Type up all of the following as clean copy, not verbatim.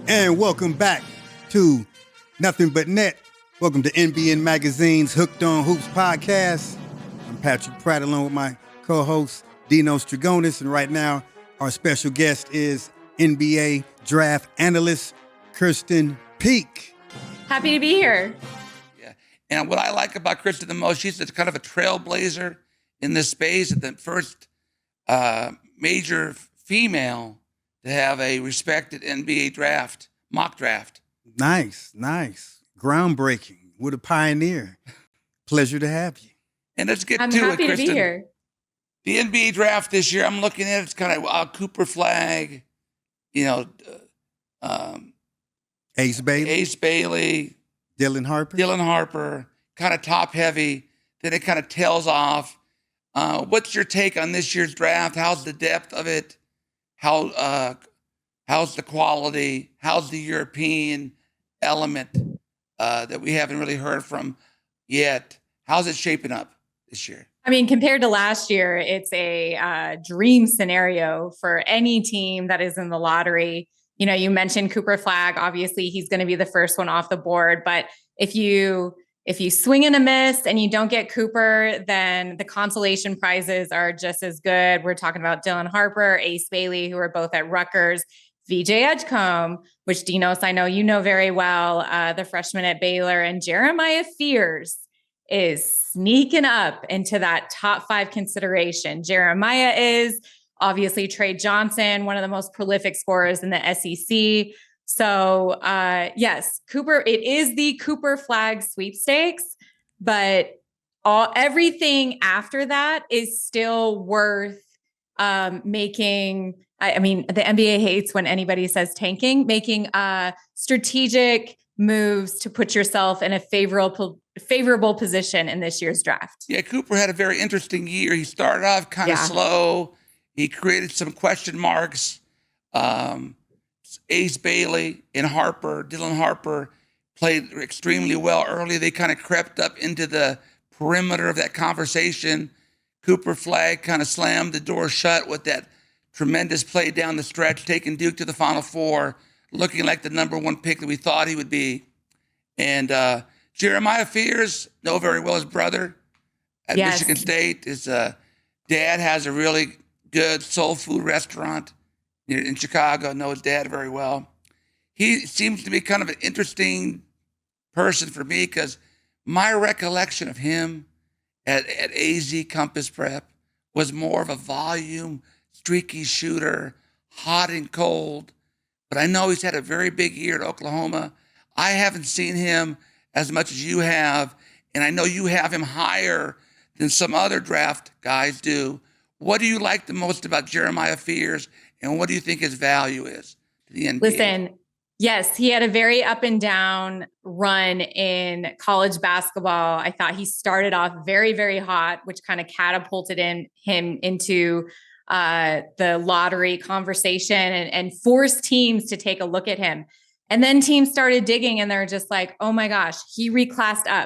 And welcome back to Nothing But Net. Welcome to NBN Magazine's Hooked on Hoops podcast. I'm Patrick Pratt along with my co-host Dinos Trigonis. And right now, our special guest is NBA draft analyst Krysten Peak. Happy to be here. Yeah. And what I like about Krysten the most, she's kind of a trailblazer in this space, the first major female to have a respected NBA draft, mock draft. Nice. Groundbreaking. What a pioneer. Pleasure to have you. And let's get I'm to it, Krysten. happy to be here. The NBA draft this year, I'm looking at it's kind of Cooper Flag, Ace Bailey. Dylan Harper, kind of top heavy. Then it kind of tails off. What's your take on this year's draft? How's the depth of it? How's the quality? How's the European element that we haven't really heard from yet? How's it shaping up this year? I mean, compared to last year, it's a dream scenario for any team that is in the lottery. You know, you mentioned Cooper Flag. Obviously, he's going to be the first one off the board. But if you swing and a miss and you don't get Cooper, then the consolation prizes are just as good. We're talking about Dylan Harper, Ace Bailey, who are both at Rutgers, VJ Edgecombe, which Dinos, I know you know very well, the freshman at Baylor, and Jeremiah Fears is sneaking up into that top 5 consideration. Jeremiah is obviously Trey Johnson, one of the most prolific scorers in the SEC. So yes, Cooper, it is the Cooper Flag sweepstakes, but everything after that is still worth making. I mean, the NBA hates when anybody says tanking, making strategic moves to put yourself in a favorable position in this year's draft. Yeah, Cooper had a very interesting year. He started off kind of slow. He created some question marks. Ace Bailey and Dylan Harper played extremely well early. They kind of crept up into the perimeter of that conversation. Cooper Flag kind of slammed the door shut with that tremendous play down the stretch, taking Duke to the Final Four, looking like the number 1 pick that we thought he would be. And Jeremiah Fears, know very well his brother at Michigan State. His dad has a really good soul food restaurant in Chicago. Know his dad very well. He seems to be kind of an interesting person for me because my recollection of him at AZ Compass Prep was more of a volume, streaky shooter, hot and cold. But I know he's had a very big year at Oklahoma. I haven't seen him as much as you have, and I know you have him higher than some other draft guys do. What do you like the most about Jeremiah Fears, and what do you think his value is to the NBA? Listen, yes, he had a very up and down run in college basketball. I thought he started off very, very hot, which kind of catapulted him into the lottery conversation and forced teams to take a look at him. And then teams started digging and they're just like, oh my gosh, he reclassified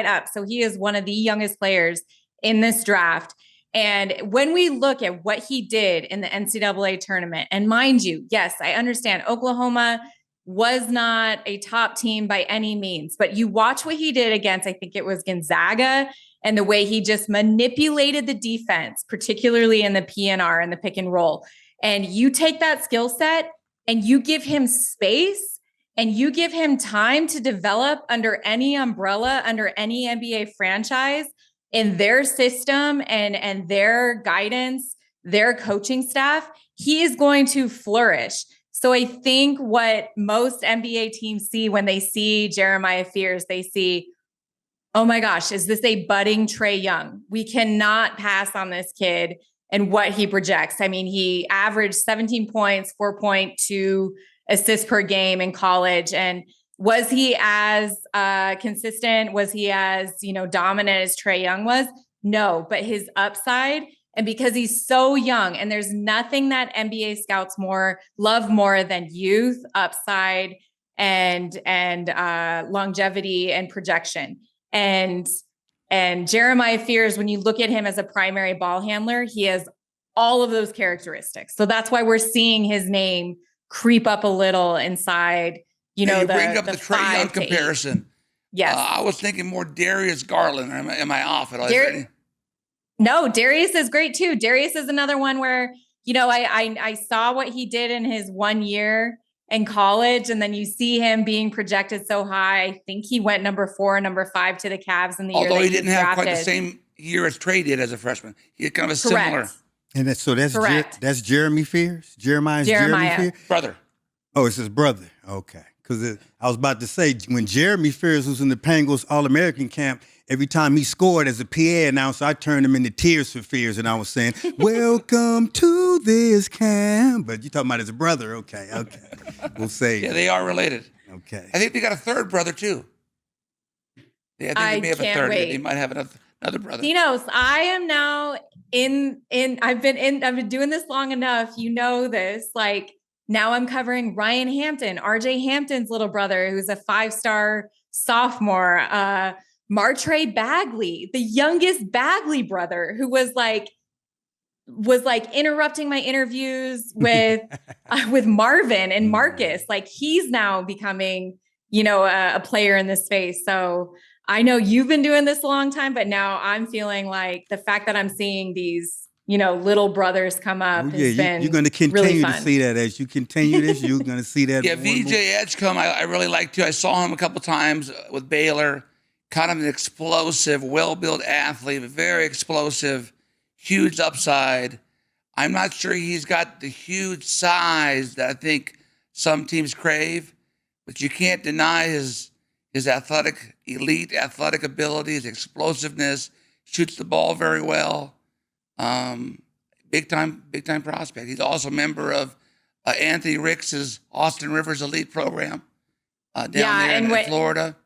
up. So he is one of the youngest players in this draft. And when we look at what he did in the NCAA tournament, and mind you, yes, I understand Oklahoma was not a top team by any means, but you watch what he did against, I think it was Gonzaga, and the way he just manipulated the defense, particularly in the PNR and the pick and roll. And you take that skill set and you give him space and you give him time to develop under any umbrella, under any NBA franchise in their system and their guidance, their coaching staff, he is going to flourish. So I think what most NBA teams see when they see Jeremiah Fears, they see, oh my gosh, is this a budding Trae Young? We cannot pass on this kid and what he projects. I mean, he averaged 17 points, 4.2 assists per game in college. And was he as consistent? Was he as, dominant as Trae Young was? No, but his upside, and because he's so young, and there's nothing that NBA scouts love more than youth, upside, and longevity and projection. And Jeremiah Fears, when you look at him as a primary ball handler, he has all of those characteristics. So that's why we're seeing his name creep up a little inside, you know, you bring up the Trae Young 5 to 8. comparison. Yes. I was thinking more Darius Garland. Am I off at all? No, Darius is great too. Darius is another one where, you know, I saw what he did in his 1 year in college, and then you see him being projected so high. I think he went number 4, number 5 to the Cavs in the year. Although he didn't have quite the same year as Trae did as a freshman. He had kind of a similar. And that's Jeremy Fears? Jeremiah Fears? Brother. Oh, it's his brother. Okay. Because I was about to say, when Jeremy Fears was in the Bengals All-American camp, every time he scored as a PA announcer, I turned him into tears for fears, and I was saying, welcome to this camp. But you're talking about his brother. Okay. We'll say. Yeah, they are related. Okay. I think they got a third brother, too. Yeah, I think they may have a third. Wait. They might have another brother. Dinos, I am now I've been doing this long enough. You know this. Like, now I'm covering Ryan Hampton, RJ Hampton's little brother, who's a 5-star sophomore, Martre Bagley, the youngest Bagley brother, who was like interrupting my interviews with Marvin and Marcus. Like, he's now becoming, you know, a player in this space. So I know you've been doing this a long time, but now I'm feeling like the fact that I'm seeing these, you know, little brothers come up. You're going to continue to see that as you continue this. You're going to see that. Yeah, VJ Edgecombe, I really like too. I saw him a couple times with Baylor. Kind of an explosive, well-built athlete, very explosive, huge upside. I'm not sure he's got the huge size that I think some teams crave, but you can't deny his elite athletic ability, his explosiveness. Shoots the ball very well. Big time prospect. He's also a member of Anthony Ricks's Austin Rivers Elite program down there in Florida.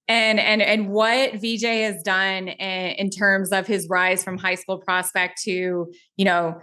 And what VJ has done in terms of his rise from high school prospect to, you know,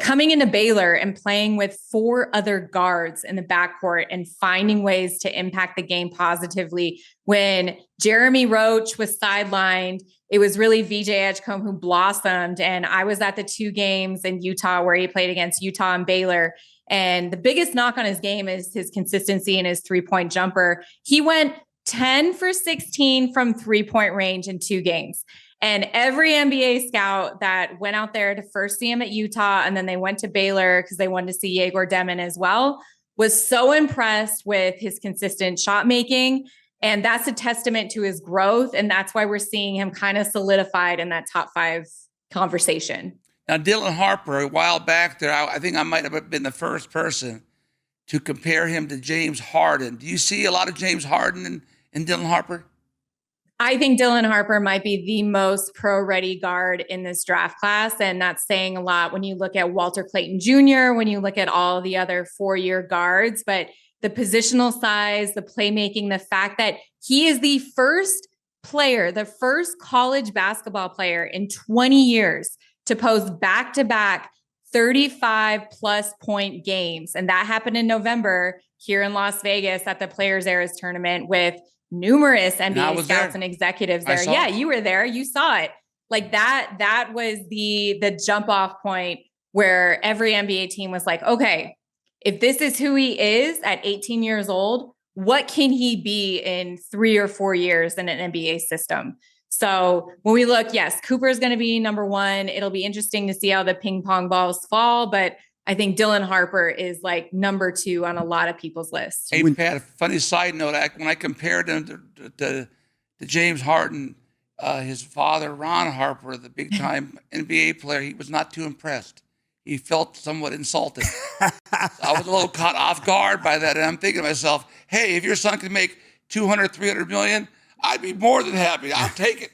coming into Baylor and playing with 4 other guards in the backcourt and finding ways to impact the game positively. When Jeremy Roach was sidelined, it was really VJ Edgecombe who blossomed. And I was at the 2 games in Utah where he played against Utah and Baylor. And the biggest knock on his game is his consistency and his 3-point jumper. He went 10 for 16 from 3-point range in 2 games. And every NBA scout that went out there to first see him at Utah, and then they went to Baylor because they wanted to see Yegor Demin as well, was so impressed with his consistent shot making. And that's a testament to his growth. And that's why we're seeing him kind of solidified in that top 5 conversation. Now, Dylan Harper, a while back there, I think I might have been the first person to compare him to James Harden. Do you see a lot of James Harden in Dylan Harper? I think Dylan Harper might be the most pro-ready guard in this draft class. And that's saying a lot when you look at Walter Clayton Jr., when you look at all the other 4-year guards. But the positional size, the playmaking, the fact that he is the first player, the first college basketball player in 20 years to post back-to-back 35-plus point games. And that happened in November here in Las Vegas at the Players Eras tournament with numerous NBA scouts and executives there. Yeah, you were there. You saw it. Like that was the jump off point where every NBA team was like, okay, if this is who he is at 18 years old, what can he be in 3 or 4 years in an NBA system? So when we look, yes, Cooper is going to be number 1. It'll be interesting to see how the ping pong balls fall, but I think Dylan Harper is like number 2 on a lot of people's list. Hey, Pat, a funny side note, when I compared him to James Harden, his father, Ron Harper, the big-time NBA player, he was not too impressed. He felt somewhat insulted. So I was a little caught off guard by that, and I'm thinking to myself, hey, if your son could make 200, 300 million, I'd be more than happy. I'll take it.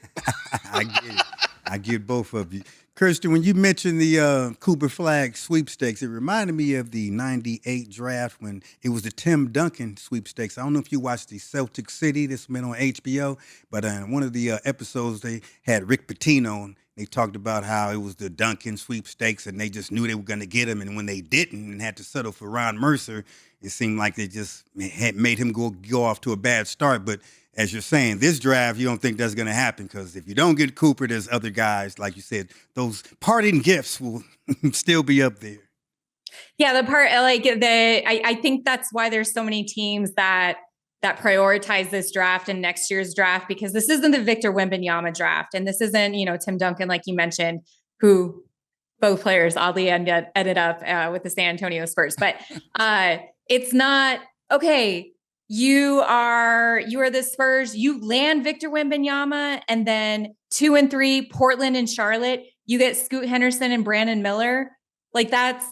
I get it. I get both of you. Kirsten, when you mentioned the Cooper Flag sweepstakes, it reminded me of the 98 draft when it was the Tim Duncan sweepstakes. I don't know if you watched the Celtic City. This has been on HBO. But in one of the episodes, they had Rick Pitino, and they talked about how it was the Duncan sweepstakes, and they just knew they were going to get him. And when they didn't and had to settle for Ron Mercer, it seemed like they just had made him go off to a bad start. But as you're saying, this draft, you don't think that's going to happen because if you don't get Cooper, there's other guys, like you said, those parting gifts will still be up there. Yeah, the part I think that's why there's so many teams that prioritize this draft and next year's draft, because this isn't the Victor Wembanyama draft, and this isn't, Tim Duncan, like you mentioned, who both players oddly ended up with the San Antonio Spurs. But it's not okay. You are the Spurs. You land Victor Wembanyama, and then 2 and 3, Portland and Charlotte. You get Scoot Henderson and Brandon Miller. Like that's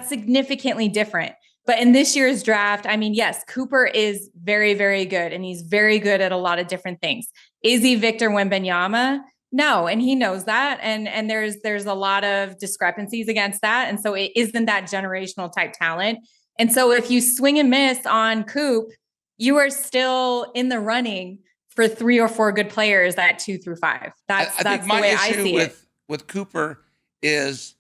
significantly different. But in this year's draft, I mean, yes, Cooper is very, very good, and he's very good at a lot of different things. Is he Victor Wembanyama? No, and he knows that, and there's a lot of discrepancies against that, and so it isn't that generational type talent. And so if you swing and miss on Coop, you are still in the running for 3 or 4 good players at 2 through 5. That's the way I see it. With Cooper is,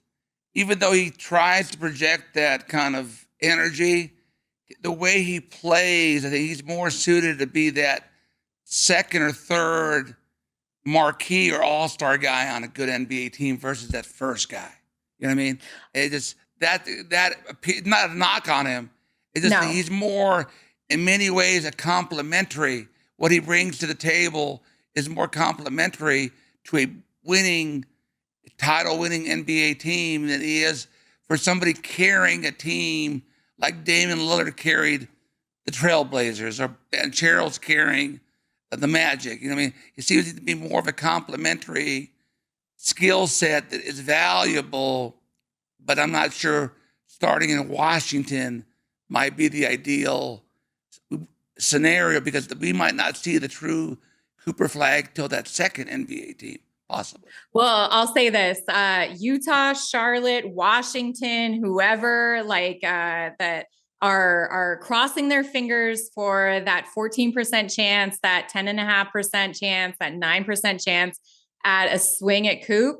even though he tries to project that kind of energy, the way he plays, I think he's more suited to be that second or third marquee or all-star guy on a good NBA team versus that first guy. You know what I mean? It just that not a knock on him. It's just he's more, in many ways, a complementary. What he brings to the table is more complementary to a title-winning NBA team than he is for somebody carrying a team like Damian Lillard carried the Trailblazers, and Cheryl's carrying the Magic. You know what I mean? He seems to be more of a complementary skill set that is valuable, but I'm not sure starting in Washington might be the ideal scenario, because we might not see the true Cooper Flag till that second NBA team, possibly. Well, I'll say this, Utah, Charlotte, Washington, whoever that are crossing their fingers for that 14% chance, that 10.5% chance, that 9% chance at a swing at Coop,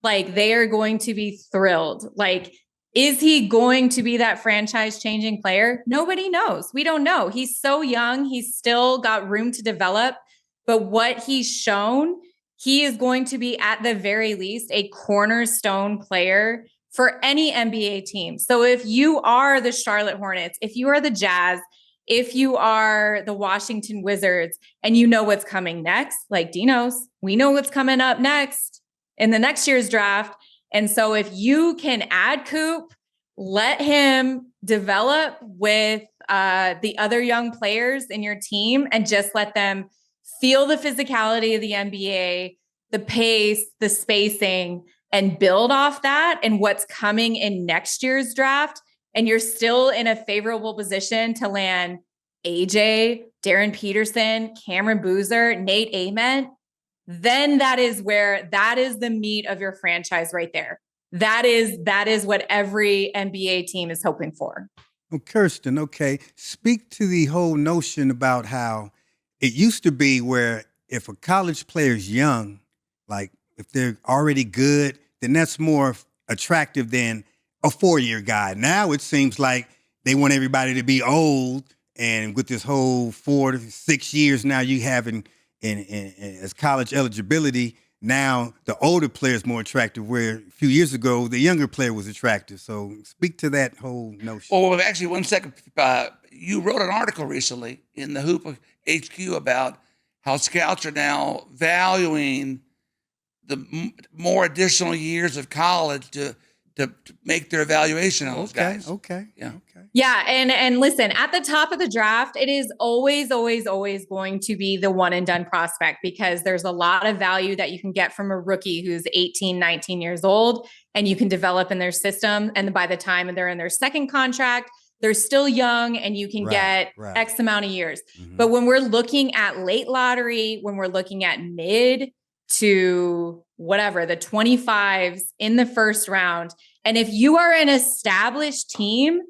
like they are going to be thrilled. Like, is he going to be that franchise changing player? Nobody knows. We don't know. He's so young. He's still got room to develop, but what he's shown, he is going to be at the very least a cornerstone player for any NBA team. So if you are the Charlotte Hornets, if you are the Jazz, if you are the Washington Wizards, and you know what's coming next, like Dinos, we know what's coming up next in the next year's draft. And so if you can add Coop, let him develop with the other young players in your team, and just let them feel the physicality of the NBA, the pace, the spacing, and build off that and what's coming in next year's draft, and you're still in a favorable position to land AJ, Darren Peterson, Cameron Boozer, Nate Ament, then that is the meat of your franchise right there. That is what every NBA team is hoping for. Well, Krysten, okay. Speak to the whole notion about how it used to be where if a college player is young, like if they're already good, then that's more attractive than a 4-year guy. Now it seems like they want everybody to be old, and with this whole 4 to 6 years now you have in as college eligibility, now the older player is more attractive, where a few years ago the younger player was attractive. So speak to that whole notion. Well, actually, one second. You wrote an article recently in the Hoop HQ about how scouts are now valuing the more additional years of college to make their evaluation on those guys. Okay. Yeah. And listen, at the top of the draft, it is always, always, always going to be the one and done prospect, because there's a lot of value that you can get from a rookie who's 18, 19 years old, and you can develop in their system. And by the time they're in their second contract, they're still young, and you can get X amount of years. Mm-hmm. But when we're looking at late lottery, when we're looking at mid to whatever, the 25s in the first round, and if you are an established team,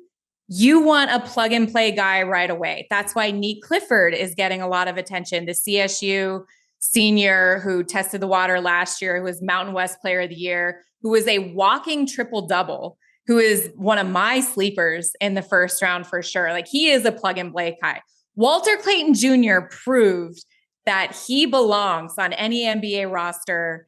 you want a plug and play guy right away. That's why Neat Clifford is getting a lot of attention. The CSU senior who tested the water last year, who was Mountain West Player of the Year, who was a walking triple-double, who is one of my sleepers in the first round for sure. Like, he is a plug and play guy. Walter Clayton Jr. proved that he belongs on any NBA roster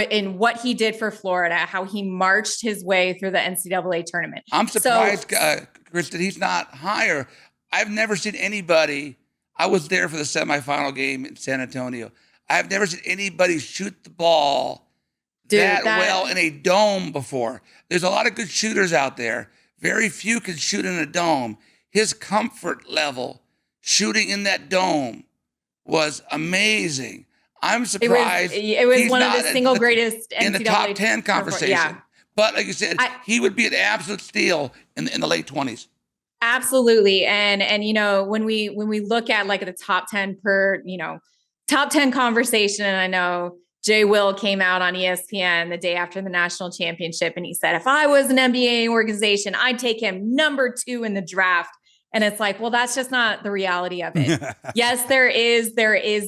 in what he did for Florida, how he marched his way through the NCAA tournament. I'm surprised, Krysten, he's not higher. I've never seen anybody. I was there for the semifinal game in San Antonio. I've never seen anybody shoot the ball that well in a dome before. There's a lot of good shooters out there. Very few can shoot in a dome. His comfort level shooting in that dome was amazing. I'm surprised. It was one of the single greatest in the top 10 conversation. Yeah. But like you said, he would be an absolute steal in the late 20s. Absolutely. And you know, when we look at like the top 10 top 10 conversation, and I know Jay Will came out on ESPN the day after the national championship, and he said, if I was an NBA organization, I'd take him number 2 in the draft. And it's like, well, that's just not the reality of it. Yes, there is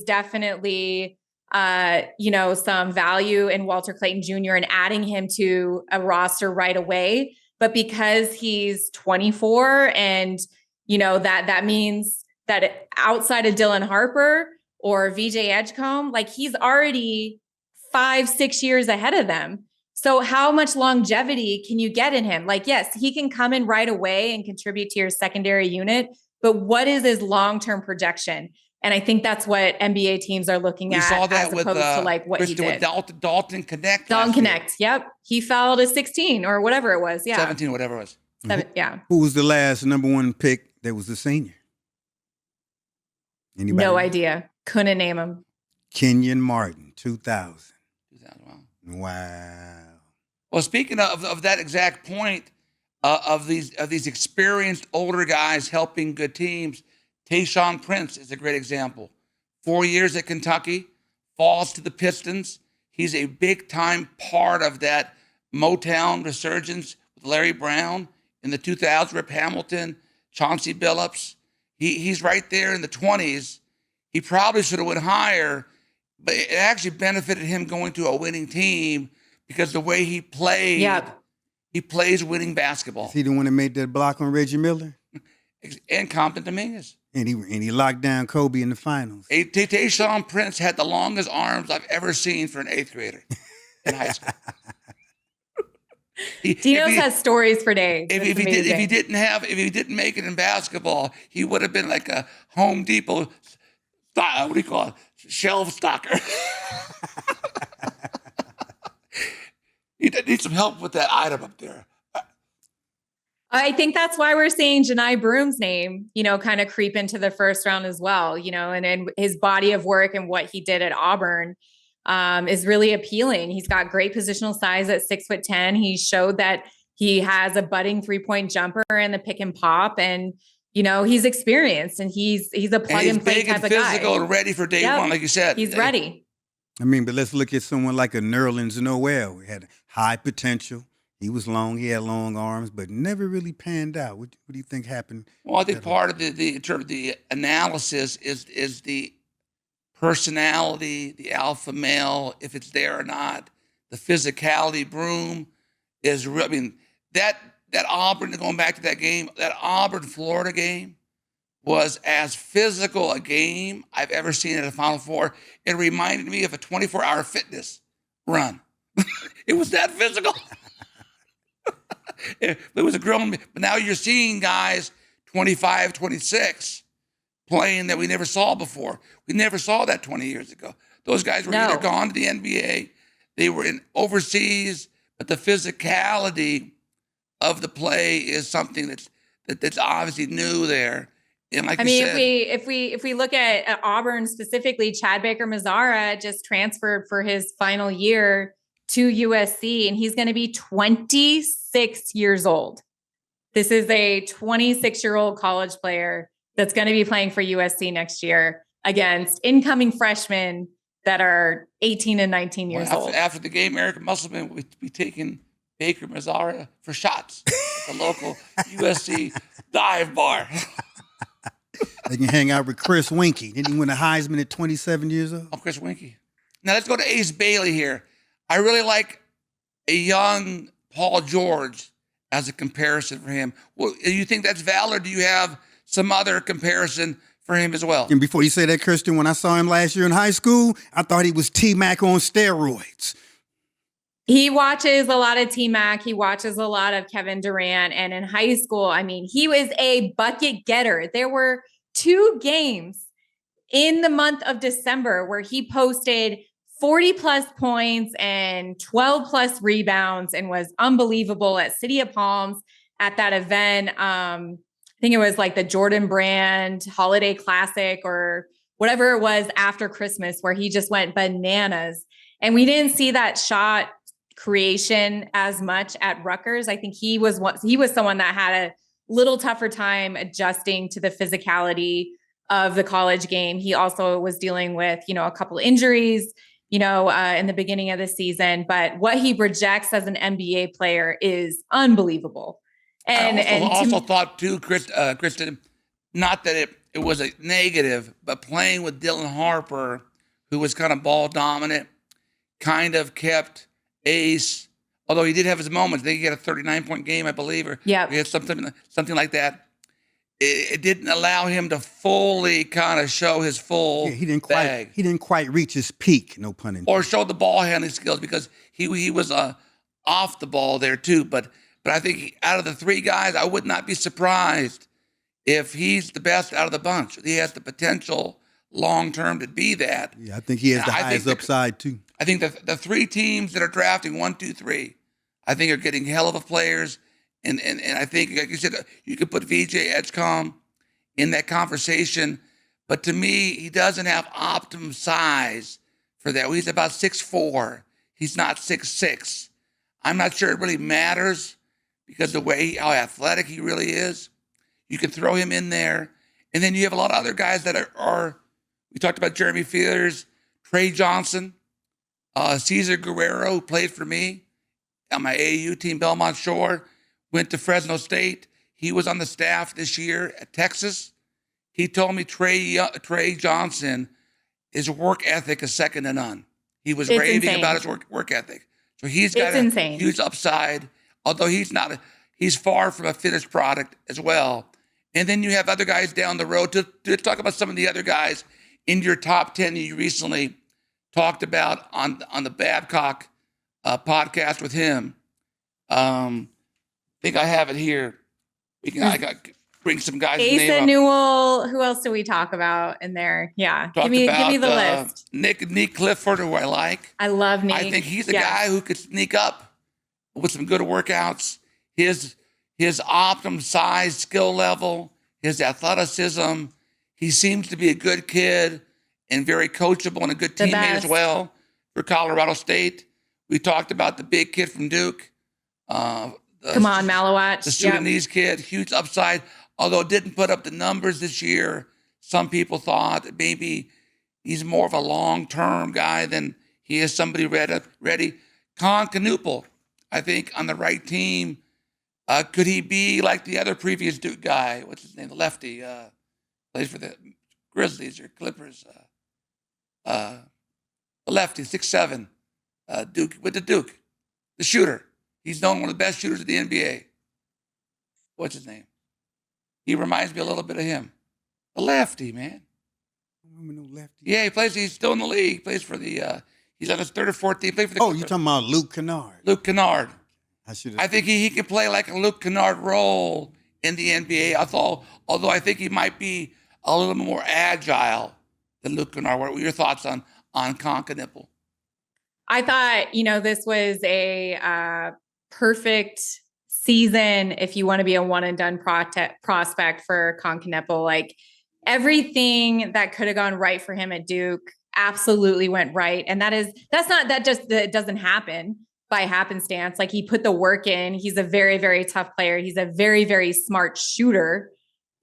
definitely, some value in Walter Clayton Jr. and adding him to a roster right away. But because he's 24 and, that means that outside of Dylan Harper or VJ Edgecombe, like he's already 5-6 years ahead of them. So how much longevity can you get in him? Like, yes, he can come in right away and contribute to your secondary unit, but what is his long-term projection? And I think that's what NBA teams are looking at. We saw that as opposed to like what he did. With Dalton Connect. Dalton Connect. Yep. He fell to 16 or whatever it was. Yeah. 17, whatever it was. Yeah. Who was the last number 1 pick that was a senior? Anybody? No idea. Couldn't name him. Kenyon Martin, 2000. Wow. Well, speaking of that exact point of these experienced older guys helping good teams, Tayshaun Prince is a great example. 4 years at Kentucky, falls to the Pistons. He's a big-time part of that Motown resurgence with Larry Brown in the 2000s, Rip Hamilton, Chauncey Billups. He's right there in the 20s. He probably should have went higher, but it actually benefited him going to a winning team because the way he played, he plays winning basketball. Is he the one that made that block on Reggie Miller? And Compton Dominguez. And he locked down Kobe in the finals. Tayshaun Prince had the longest arms I've ever seen for an 8th grader in high school. Dinos has stories for days. If he didn't make it in basketball, he would have been like a Home Depot, what do you call it, shelf stocker. He needs some help with that item up there. I think that's why we're seeing Janai Broom's name, kind of creep into the first round as well, and his body of work and what he did at Auburn is really appealing. He's got great positional size at 6'10". He showed that he has a budding 3-point jumper and the pick and pop, and he's experienced and he's a plug and play type of guy. He's physical and ready for day one, like you said. He's ready. I mean, but let's look at someone like a Nerlens Noel. He had high potential. He was long. He had long arms, but never really panned out. What do you think happened? Well, I think part of the analysis is the personality, the alpha male, if it's there or not. The physicality. Broom is real. I mean, that Auburn, going back to that game, that Auburn-Florida game was as physical a game I've ever seen at a Final Four. It reminded me of a 24-hour fitness run. It was that physical. It was a grown, but now you're seeing guys 25, 26 playing that we never saw before. We never saw that 20 years ago. Those guys were either gone to the NBA, they were in overseas, but the physicality of the play is something that's obviously new there. And like you said, if we look at Auburn specifically, Chad Baker-Mazara just transferred for his final year to USC, and he's going to be 26 years old. This is a 26-year-old college player that's going to be playing for USC next year against incoming freshmen that are 18 and 19 years old. After the game, Eric Musselman would be taking Baker-Mazara for shots at the local USC dive bar. They can hang out with Chris Winkie. Didn't he win a Heisman at 27 years old? Oh, Chris Winkie. Now let's go to Ace Bailey here. I really like a young Paul George as a comparison for him. Well, do you think that's valid, or do you have some other comparison for him as well? And before you say that, Krysten, when I saw him last year in high school, I thought he was T-Mac on steroids. He watches a lot of T-Mac. He watches a lot of Kevin Durant. And in high school, I mean, he was a bucket getter. There were 2 games in the month of December where he posted 40 plus points and 12 plus rebounds and was unbelievable at City of Palms at that event. I think it was like the Jordan Brand Holiday Classic or whatever it was after Christmas, where he just went bananas. And we didn't see that shot creation as much at Rutgers. I think he was someone that had a little tougher time adjusting to the physicality of the college game. He also was dealing with, a couple injuries, in the beginning of the season, but what he projects as an NBA player is unbelievable. And I also thought too, Kristen, not that it was a negative, but playing with Dylan Harper, who was kind of ball dominant, kind of kept Ace, although he did have his moments. I think he had a 39-point game, I believe, or he had something like that. It didn't allow him to fully kind of show his full bag. He didn't quite reach his peak, no pun intended. Or show the ball handling skills, because he was off the ball there too. But I think out of the 3 guys, I would not be surprised if he's the best out of the bunch. He has the potential long-term to be that. Yeah, I think he has the highest upside too. I think the 3 teams that are drafting 1, 2, 3, I think are getting hell of a players. And I think, like you said, you could put VJ Edgecombe in that conversation. But to me, he doesn't have optimum size for that. He's about 6'4". He's not 6'6". I'm not sure it really matters because how athletic he really is. You can throw him in there. And then you have a lot of other guys that are we talked about Jeremy Fears, Trey Johnson, Cesar Guerrero, who played for me on my AAU team, Belmont Shore, went to Fresno State. He was on the staff this year at Texas. He told me Trey Johnson, his work ethic is second to none. He was raving about his work ethic. So he's got a huge upside, although he's far from a finished product as well. And then you have other guys down the road. To talk about some of the other guys in your top 10 you recently talked about on the Babcock podcast with him. I think I have it here. I got bring some guys. Asa Newell. Who else do we talk about in there? Yeah, give me the list. Nick Clifford, who I like. I love Nick. I think he's a guy who could sneak up with some good workouts. His optimum size, skill level, his athleticism. He seems to be a good kid and very coachable and a good teammate as well for Colorado State. We talked about the big kid from Duke. Kaman Malawat. The Sudanese kid, huge upside, although didn't put up the numbers this year. Some people thought that maybe he's more of a long-term guy than he is somebody ready. Con Knuppel, I think, on the right team. Could he be like the other previous Duke guy? What's his name? The lefty. Plays for the Grizzlies or Clippers. The lefty, 6'7". Duke, with the Duke. The shooter. He's known one of the best shooters of the NBA. What's his name? He reminds me a little bit of him. The lefty, man. I don't remember no lefty. Yeah, he's still in the league. He plays for the, he's on his third or fourth team. Clippers. You're talking about Luke Kennard. Luke Kennard. I think he can play like a Luke Kennard role in the NBA. Although I think he might be a little more agile than Luke Kennard. What were your thoughts on Con Knuppel? I thought, this was a perfect season if you want to be a one and done prospect for Con Knuppel. Like everything that could have gone right for him at Duke absolutely went right. And that doesn't happen by happenstance. Like he put the work in. He's a very, very tough player. He's a very, very smart shooter,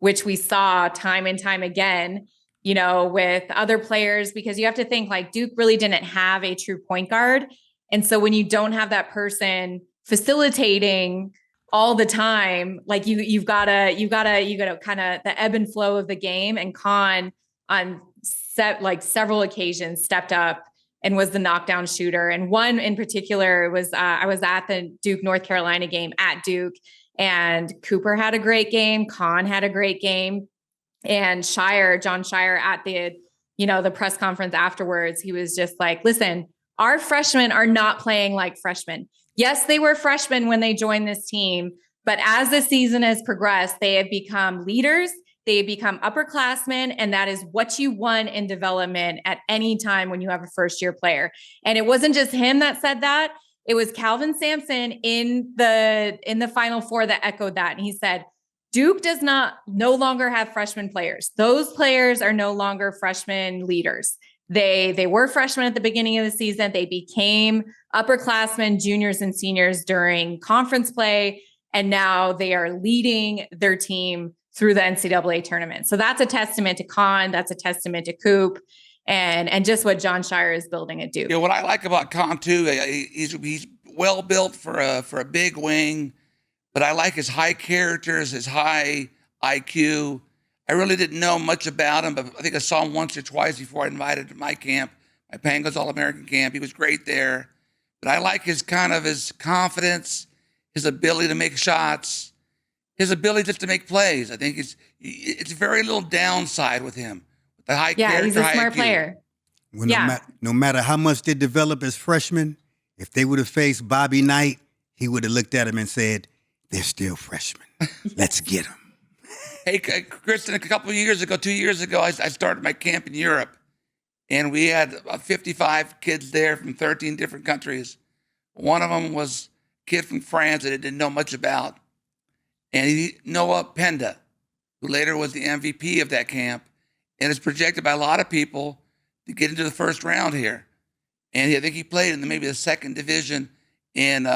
which we saw time and time again, with other players, because you have to think like Duke really didn't have a true point guard. And so when you don't have that person facilitating all the time, like you've got to kind of the ebb and flow of the game. And Con on several occasions stepped up and was the knockdown shooter. And one in particular was, I was at the Duke North Carolina game at Duke, and Cooper had a great game. Con had a great game. And John Shire at the press conference afterwards, he was just like, listen, our freshmen are not playing like freshmen. Yes, they were freshmen when they joined this team, but as the season has progressed, they have become leaders. They have become upperclassmen, and that is what you want in development at any time when you have a first-year player. And it wasn't just him that said that. It was Calvin Sampson in the Final Four that echoed that. And he said, Duke does no longer have freshman players. Those players are no longer freshman leaders. They were freshmen at the beginning of the season. They became upperclassmen, juniors, and seniors during conference play. And now they are leading their team through the NCAA tournament. So that's a testament to Con. That's a testament to Coop, and just what John Shire is building at Duke. Yeah, what I like about Con too, he's well built for a big wing, but I like his high characters, his high IQ. I really didn't know much about him, but I think I saw him once or twice before I invited him to my camp, my Pangos All-American camp. He was great there. But I like his confidence, his ability to make shots, his ability just to make plays. I think it's very little downside with him. The high character, he's a smart IQ. player. Well, no matter how much they develop as freshmen, if they would have faced Bobby Knight, he would have looked at him and said, they're still freshmen. Let's get them. Hey, Kristen, a couple of years ago, 2 years ago, I started my camp in Europe, and we had 55 kids there from 13 different countries. One of them was a kid from France that I didn't know much about, and Noah Penda, who later was the MVP of that camp, and is projected by a lot of people to get into the first round here. And I think he played in maybe the second division in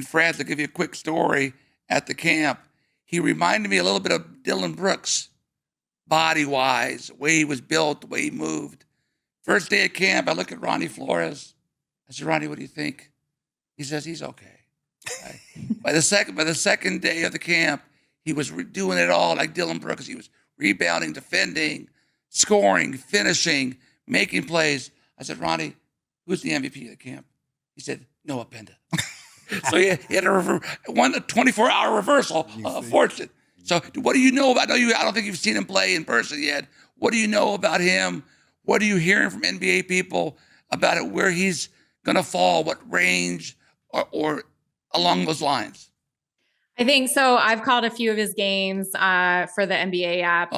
France. I'll give you a quick story at the camp. He reminded me a little bit of Dylan Brooks, body-wise, the way he was built, the way he moved. First day at camp, I look at Ronnie Flores. I said, Ronnie, what do you think? He says, he's okay. Right? By the second day of the camp, he was doing it all like Dylan Brooks. He was rebounding, defending, scoring, finishing, making plays. I said, Ronnie, who's the MVP of the camp? He said, Noah Penda. So he had a 24-hour reversal of fortune. So what do you know about? I don't think you've seen him play in person yet. What do you know about him? What are you hearing from NBA people about it, where he's going to fall, what range, or along those lines? I think so. I've called a few of his games for the NBA app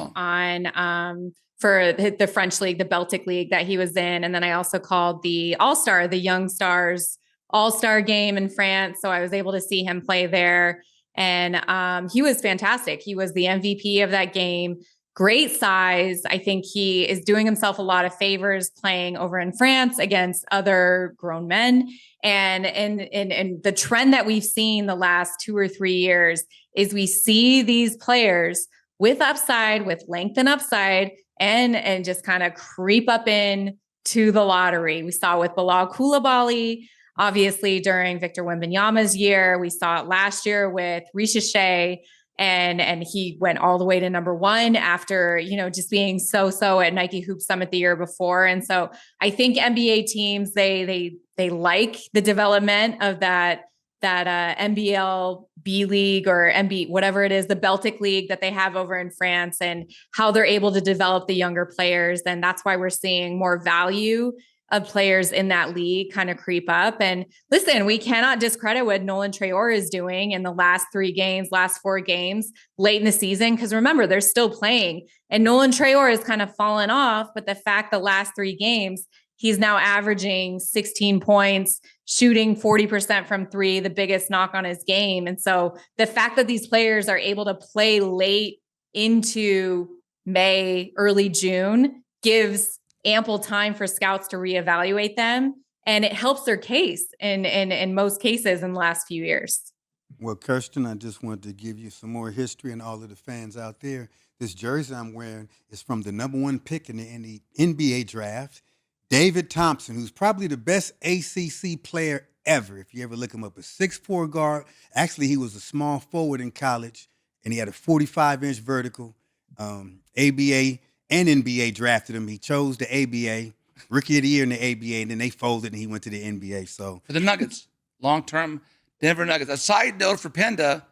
for the French league, the Baltic league that he was in. And then I also called the All-Star, the Young Stars All-Star game in France. So I was able to see him play there. And he was fantastic. He was the MVP of that game. Great size. I think he is doing himself a lot of favors playing over in France against other grown men. And the trend that we've seen the last 2 or 3 years is we see these players with upside, with length and upside, and just kind of creep up in to the lottery. We saw with Bilal Coulibaly, obviously during Victor Wembanyama's year. We saw it last year with reshaping, and he went all the way to number 1 after, just being so at Nike Hoop Summit the year before. And so I think NBA teams, they like the development of that NBL B League or MB, whatever it is, the Baltic League that they have over in France, and how they're able to develop the younger players. And that's why we're seeing more value of players in that league kind of creep up. And listen, we cannot discredit what Nolan Traore is doing in the last 4 games late in the season. Because remember, they're still playing, and Nolan Traore has kind of fallen off. But the fact the last 3 games, he's now averaging 16 points, shooting 40% from 3, the biggest knock on his game. And so the fact that these players are able to play late into May, early June gives ample time for scouts to reevaluate them. And it helps their case in most cases in the last few years. Well, Kirsten, I just wanted to give you some more history and all of the fans out there. This jersey I'm wearing is from the number 1 pick in the NBA draft, David Thompson, who's probably the best ACC player ever. If you ever look him up, a 6'4" guard. Actually, he was a small forward in college, and he had a 45-inch vertical. ABA and NBA drafted him. He chose the ABA, rookie of the year in the ABA, and then they folded and he went to the NBA. So for the Nuggets, long-term Denver Nuggets. A side note for Penda,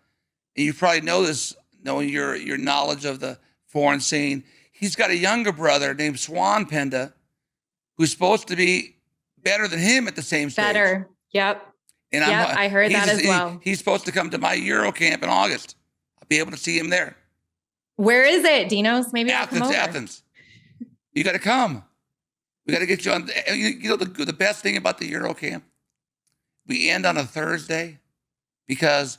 and you probably know this, knowing your knowledge of the foreign scene. He's got a younger brother named Swan Penda, who's supposed to be better than him at the same stage. Better. Yep. And I heard that as well. He's supposed to come to my Euro camp in August. I'll be able to see him there. Where is it, Dinos? Maybe I'll come over. Athens. You got to come. We got to get you on. You know, the best thing about the Euro camp, we end on a Thursday because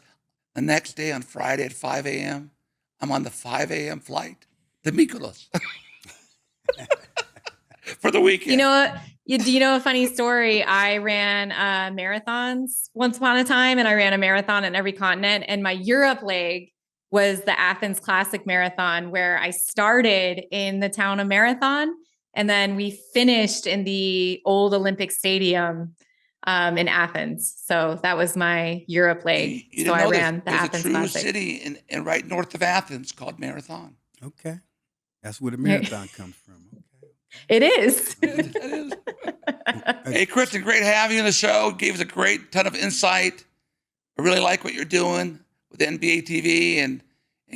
the next day on Friday at 5 a.m., I'm on the 5 a.m. flight to Mykonos for the weekend. You know what? Do you know a funny story? I ran marathons once upon a time, and I ran a marathon in every continent. And my Europe leg was the Athens Classic Marathon, where I started in the town of Marathon, and then we finished in the old Olympic Stadium in Athens. So that was my Europe leg. So I ran the Athens Classic. There's a true Classic. city in right north of Athens called Marathon. Okay. That's where the marathon comes from. Okay. It is. It is. Hey, Krysten, great having you on the show. Gave us a great ton of insight. I really like what you're doing with NBA TV and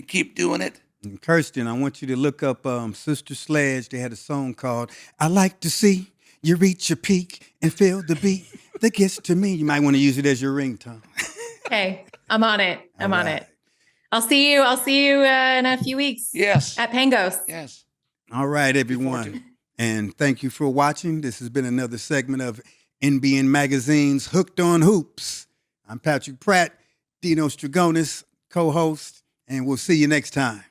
keep doing it. And Kirsten, I want you to look up Sister Sledge. They had a song called I Like to See You Reach Your Peak and Feel the Beat that gets to me. You might want to use it as your ringtone. Okay. I'm on it. I'm on it. I'll see you in a few weeks. Yes. At Pangos. Yes. All right, everyone. And thank you for watching. This has been another segment of NBN Magazine's Hooked on Hoops. I'm Patrick Pratt, Dinos Trigonis, co-host, and we'll see you next time.